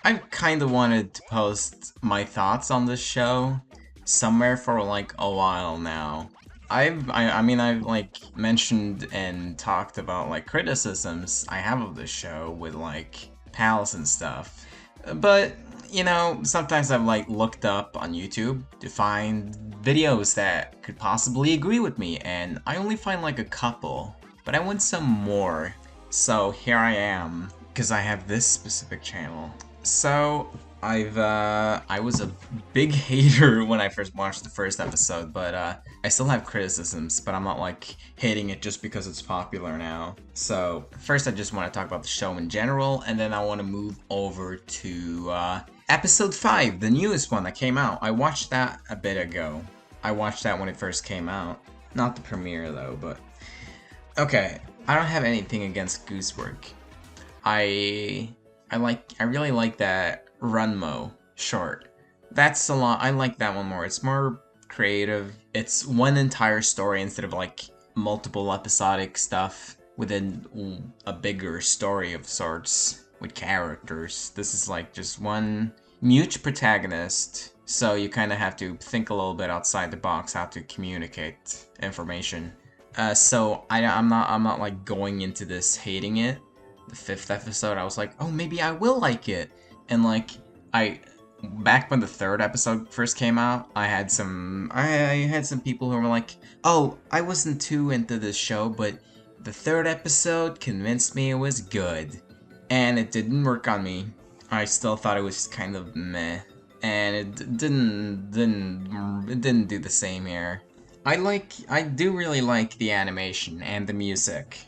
I kind of wanted to post my thoughts on this show somewhere for like a while now. I mean, I've like mentioned and talked about like criticisms I have of this show with like pals and stuff. But, sometimes I've like looked up on YouTube to find videos that could possibly agree with me, and I only find like a couple, but I want some more. So here I am, because I have this specific channel. So I was a big hater when I first watched the first episode, but I still have criticisms, but I'm not like hating it just because it's popular now. So first I just want to talk about the show in general, and then I want to move over to episode 5, the newest one that came out. I watched that a bit ago. I watched that when it first came out. Not the premiere though, but okay. I don't have anything against Goosework. I really like that Runmo short. That's a lot. I like that one more. It's more creative. It's one entire story instead of like multiple episodic stuff within a bigger story of sorts with characters. This is like just one mute protagonist, so you kind of have to think a little bit outside the box how to communicate information. So I'm not like going into this hating it. The 5th episode, I was like, oh, maybe I will like it. And like, back when the 3rd episode first came out, I had some people who were like, oh, I wasn't too into this show, but the 3rd episode convinced me it was good. And it didn't work on me. I still thought it was kind of meh. And it didn't do the same here. I do really like the animation and the music.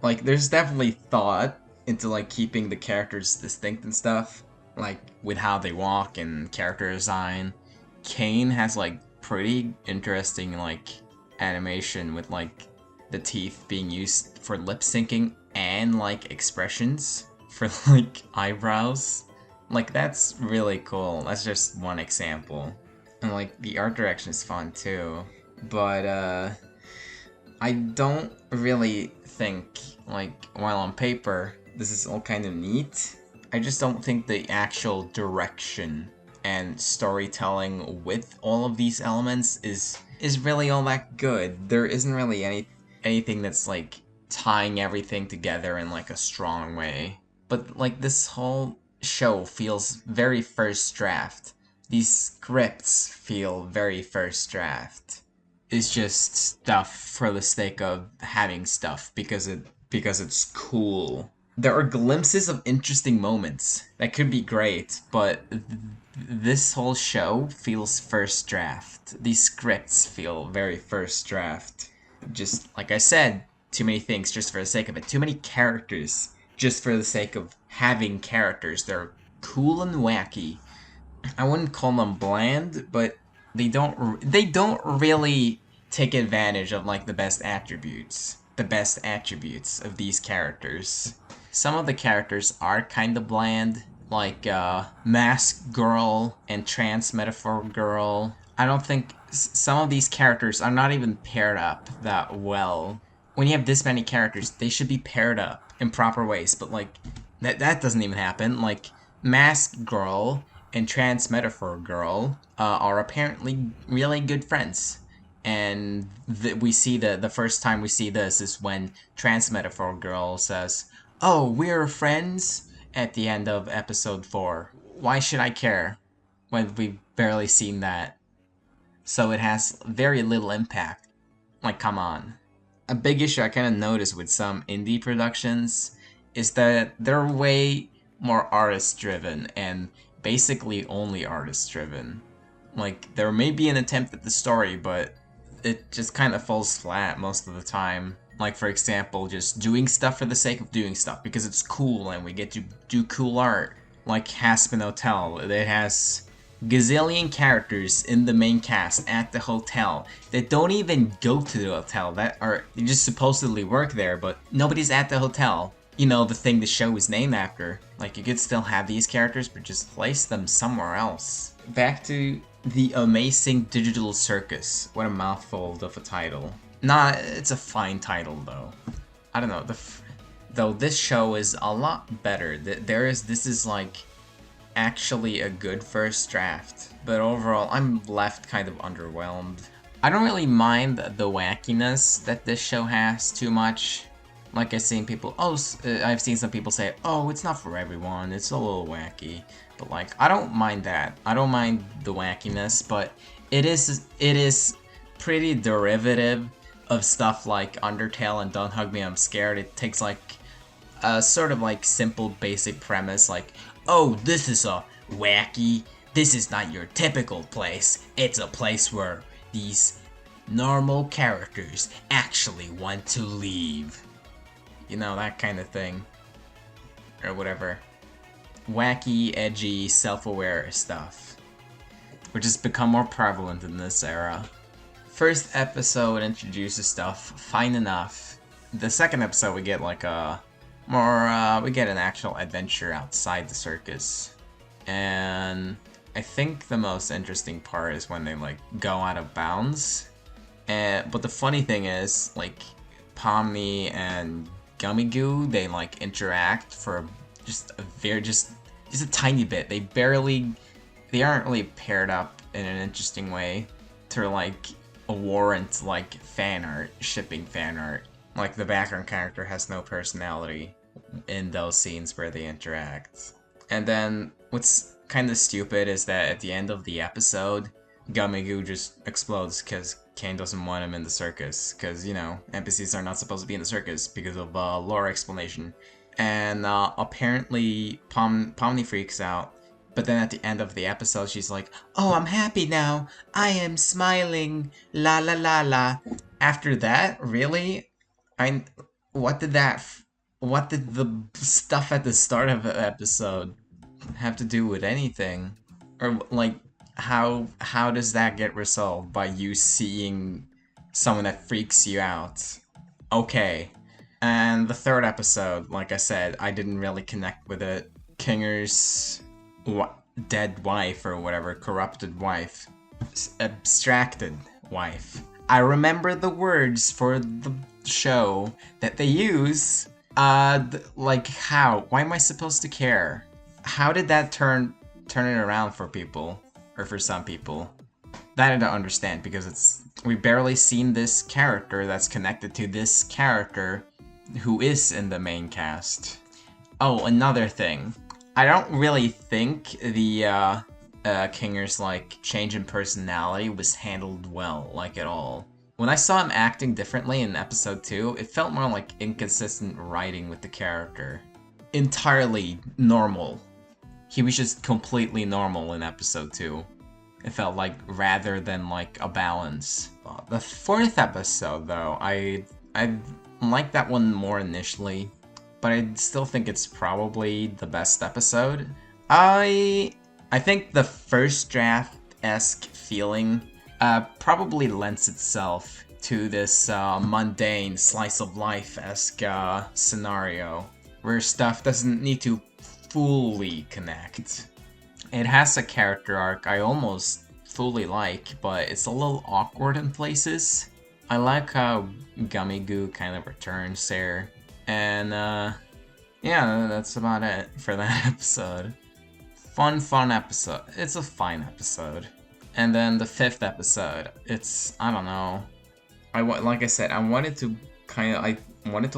Like, there's definitely thought into like keeping the characters distinct and stuff, like with how they walk and character design. Kane has like pretty interesting like animation with like the teeth being used for lip syncing and like expressions for like eyebrows. Like, that's really cool. That's just one example. And like the art direction is fun too. But I don't really think, like, while on paper, this is all kind of neat. I just don't think the actual direction and storytelling with all of these elements is really all that good. There isn't really anything that's like tying everything together in like a strong way. But like this whole show feels very first draft. These scripts feel very first draft. It's just stuff for the sake of having stuff because it's cool. There are glimpses of interesting moments that could be great, but this whole show feels first draft. These scripts feel very first draft. Just like I said, too many things just for the sake of it. Too many characters just for the sake of having characters. They're cool and wacky. I wouldn't call them bland, but they don't really take advantage of like the best attributes of these characters. Some of the characters are kind of bland, like Mask Girl and Trans Metaphor Girl. I don't think some of these characters are not even paired up that well. When you have this many characters, they should be paired up in proper ways, but like that doesn't even happen. Like, Mask Girl and Trans Metaphor Girl are apparently really good friends. And we see the first time we see this is when Trans Metaphor Girl says, "Oh, we're friends," at the end of episode 4. Why should I care when we've barely seen that? So it has very little impact. Like, come on. A big issue I kind of noticed with some indie productions is that they're way more artist driven and basically only artist driven. Like, there may be an attempt at the story, but it just kind of falls flat most of the time. Like, for example, just doing stuff for the sake of doing stuff because it's cool and we get to do cool art. Like Hazbin Hotel, it has gazillion characters in the main cast at the hotel that don't even go to the hotel, that are they just supposedly work there, but nobody's at the hotel. You know, the thing the show is named after. Like, you could still have these characters, but just place them somewhere else. Back to the amazing digital circus. What a mouthful of a title. Nah, it's a fine title though. I don't know. Though this show is a lot better. This is like actually a good first draft, but overall I'm left kind of underwhelmed. I don't really mind the wackiness that this show has too much. Like I've seen some people say, oh, it's not for everyone, it's a little wacky. But like, I don't mind that. I don't mind the wackiness, but it is pretty derivative of stuff like Undertale and Don't Hug Me, I'm Scared. It takes like a sort of like simple basic premise like, oh, this is a wacky, this is not your typical place. It's a place where these normal characters actually want to leave. You know, that kind of thing. Or whatever. Wacky, edgy, self-aware stuff. Which has become more prevalent in this era. First episode introduces stuff, fine enough. The second episode we get like a we get an actual adventure outside the circus. And I think the most interesting part is when they like go out of bounds. But the funny thing is, like, Pomni and Gummy Goo, they like interact for just a tiny bit. They aren't really paired up in an interesting way to like warrant like shipping fan art. Like, the background character has no personality in those scenes where they interact. And then what's kind of stupid is that at the end of the episode, Gummy Goo just explodes because Kane doesn't want him in the circus. Because, you know, NPCs are not supposed to be in the circus because of lore explanation. And apparently Pomni freaks out. But then at the end of the episode, she's like, oh, I'm happy now. I am smiling. La la la la. After that, really? What did the stuff at the start of the episode have to do with anything? Or like, how does that get resolved by you seeing someone that freaks you out? Okay. And the third episode, like I said, I didn't really connect with it. Kinger's dead wife or whatever, corrupted wife, abstracted wife. I remember the words for the show that they use. Like, how? Why am I supposed to care? How did that turn it around for people, or for some people? That I don't understand, because we've barely seen this character that's connected to this character who is in the main cast. Oh, another thing. I don't really think the Kinger's like change in personality was handled well, like at all. When I saw him acting differently in episode 2, it felt more like inconsistent writing with the character. Entirely normal. He was just completely normal in episode 2. It felt like, rather than like a balance. The fourth episode though, I liked that one more initially, but I still think it's probably the best episode. I think the first draft-esque feeling probably lends itself to this mundane slice-of-life-esque scenario, where stuff doesn't need to fully connect. It has a character arc I almost fully like, but it's a little awkward in places. I like how Gummy Goo kind of returns there. And, yeah, that's about it for that episode. Fun episode. It's a fine episode. And then the fifth episode, I don't know. Like I said, I wanted to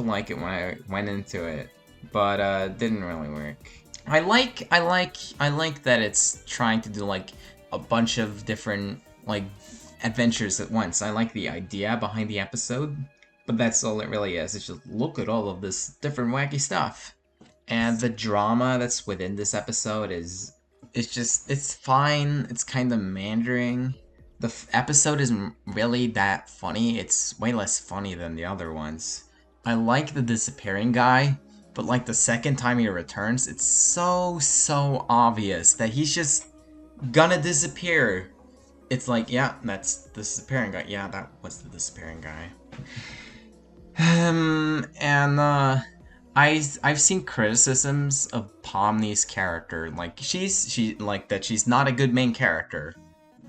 like it when I went into it, but it didn't really work. I like that it's trying to do like a bunch of different like adventures at once. I like the idea behind the episode, but that's all it really is. It's just, look at all of this different wacky stuff. And the drama that's within this episode it's fine. It's kind of meandering. The episode isn't really that funny. It's way less funny than the other ones. I like the disappearing guy, but like the second time he returns, it's so obvious that he's just gonna disappear. It's like, yeah, that's the disappearing guy. Yeah, that was the disappearing guy. I've seen criticisms of Pomni's character, like she's not a good main character.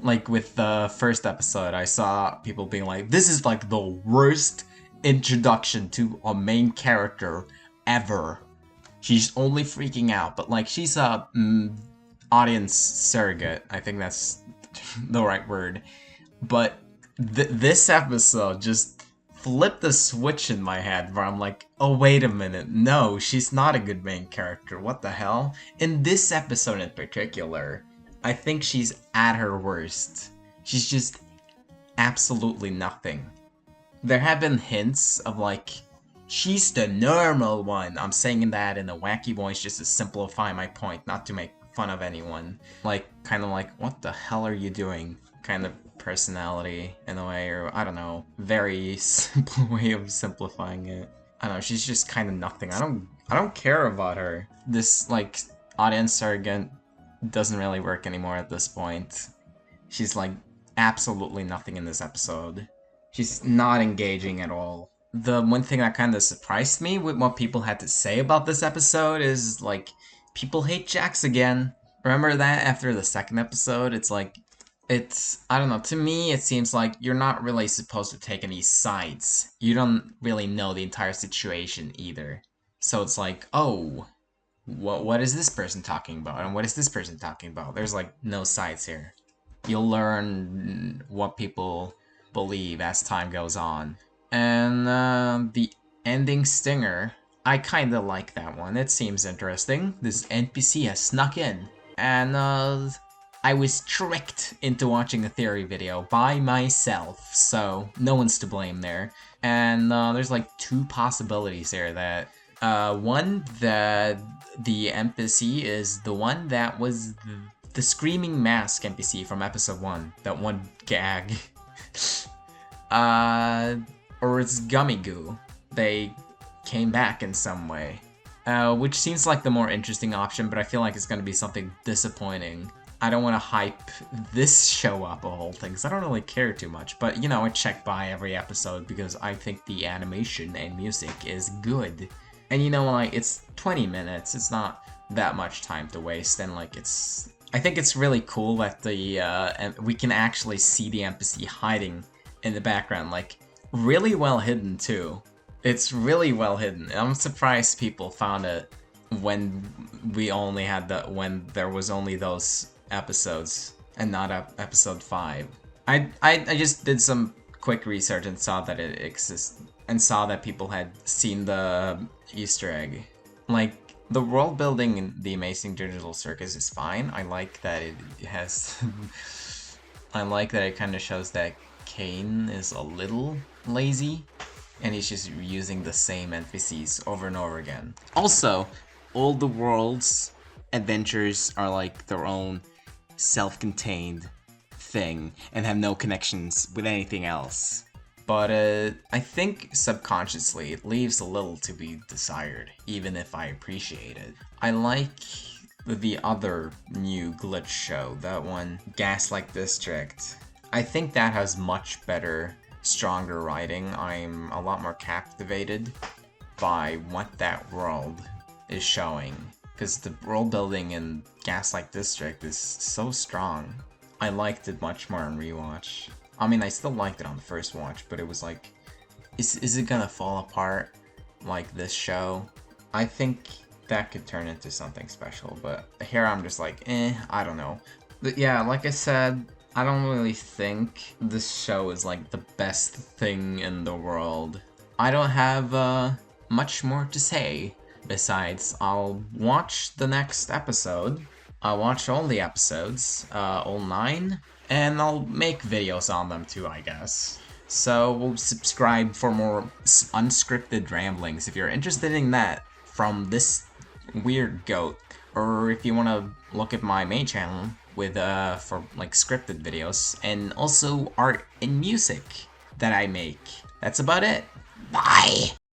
Like with the first episode, I saw people being like, this is like the worst introduction to a main character ever. She's only freaking out, but like she's a audience surrogate. I think that's the right word. But this episode just flipped the switch in my head where I'm like, oh, wait a minute. No, she's not a good main character. What the hell? In this episode in particular, I think she's at her worst. She's just absolutely nothing. There have been hints of like, she's the normal one. I'm saying that in a wacky voice just to simplify my point, not to make fun of anyone. Like, kind of like, what the hell are you doing? Kind of personality in a way, or I don't know, very simple way of simplifying it. I don't know, she's just kind of nothing. I don't care about her. This like audience surrogate doesn't really work anymore at this point. She's like absolutely nothing in this episode. She's not engaging at all. The one thing that kind of surprised me with what people had to say about this episode is like, people hate Jax again. Remember that after the second episode? It's like, I don't know, to me it seems like you're not really supposed to take any sides. You don't really know the entire situation either. So it's like, oh, what is this person talking about? And what is this person talking about? There's like no sides here. You'll learn what people believe as time goes on. And the ending stinger, I kinda like that one. It seems interesting. This NPC has snuck in. And I was tricked into watching a theory video by myself, so no one's to blame there. And there's like two possibilities here. That one, that the NPC is the one that was the Screaming Mask NPC from episode 1, that one gag. Or it's Gummy Goo. They came back in some way. Which seems like the more interesting option, but I feel like it's going to be something disappointing. I don't want to hype this show up a whole thing, because I don't really care too much. But, you know, I check by every episode because I think the animation and music is good. And you know, like, it's 20 minutes. It's not that much time to waste, and, like, I think it's really cool that we can actually see the NPC hiding in the background, like, really well hidden, too. It's really well hidden. I'm surprised people found it when when there was only those episodes and not episode 5. I just did some quick research and saw that it exists, and saw that people had seen the Easter egg. Like, the world building in The Amazing Digital Circus is fine. I like that it has I like that it kind of shows that Kane is a little lazy, and he's just using the same NPCs over and over again. Also, all the world's adventures are like their own self-contained thing and have no connections with anything else. But I think subconsciously it leaves a little to be desired, even if I appreciate it. I like the other new glitch show, that one, Gaslight District. I think that has much better, stronger writing. I'm a lot more captivated by what that world is showing, because the world building in Gaslight District is so strong. I liked it much more on rewatch. I mean, I still liked it on the first watch, but it was like, is it gonna fall apart like this show? I think that could turn into something special, but here I'm just like, I don't know. But yeah, like I said, I don't really think this show is like the best thing in the world. I don't have much more to say besides I'll watch the next episode. I'll watch all the episodes, all 9, and I'll make videos on them too, I guess. So subscribe for more unscripted ramblings if you're interested in that from this weird goat, or if you want to look at my main channel with for like scripted videos and also art and music that I make. That's about it. Bye!